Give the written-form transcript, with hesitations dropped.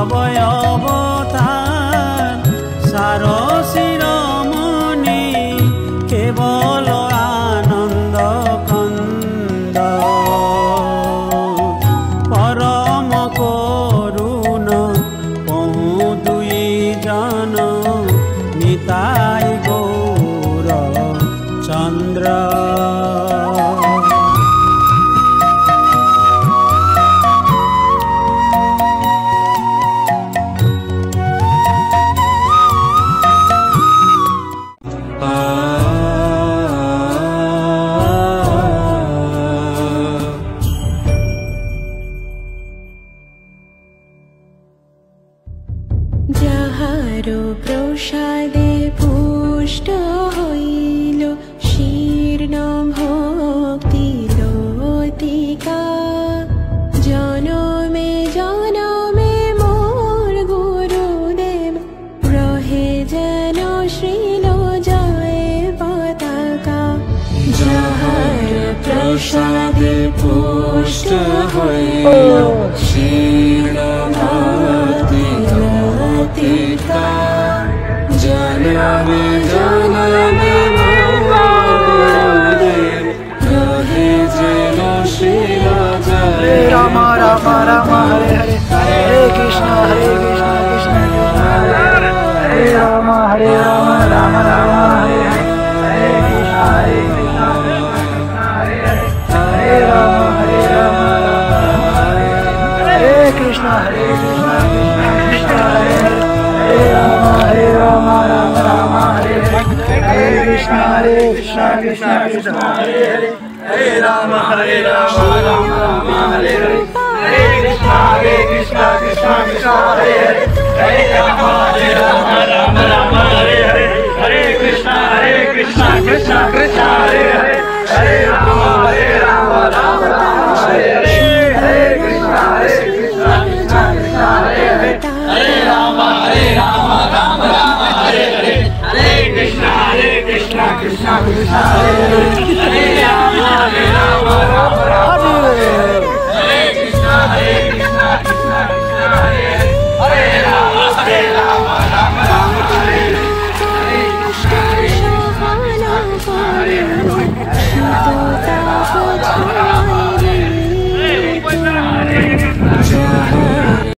অবয় অবতার সার শিরোমণি কেবল আনন্দ কন্দ পরম করুণ পহু দুই জন নিতাই গৌর চন্দ্র যাহারো প্রসাদে পুষ্ট হইল শীর্ণ ভক্তি লতিকা জনমে জনমে মোর গুরুদেব রহে যেন শ্রীল জয় পতাকা যাহার প্রসাদে পুষ্ট হইল শীর্ণ ভক্তি লতিকা জনমে জনমে গুরুদেব রহে যেন শ্রীল জয় রাম রাম রাম হরে হরে হরে কৃষ্ণ কৃষ্ণ কৃষ্ণ হরে রাম রাম রাম হরে হরে হরে কৃষ্ণ হরে কৃষ্ণ হরে রাম রাম রাম হরে হরে কৃষ্ণ কৃষ্ণ কৃষ্ণ হরে হরে हरे राम राम हरे हरे हरे कृष्ण कृष्ण कृष्ण हरे हरे हरे राम राम हरे हरे हरे कृष्ण कृष्ण कृष्ण हरे हरे हरे राम राम हरे हरे हरे कृष्ण कृष्ण कृष्ण हरे हरे हरे राम राम हरे हरे हरे कृष्ण कृष्ण कृष्ण हरे हरे हरे राम राम हरे हरे कृष्ण कृष्ण कृष्ण हरे हरे हरे राम राम हरे हरे हरे कृष्ण कृष्ण कृष्ण हरे हरे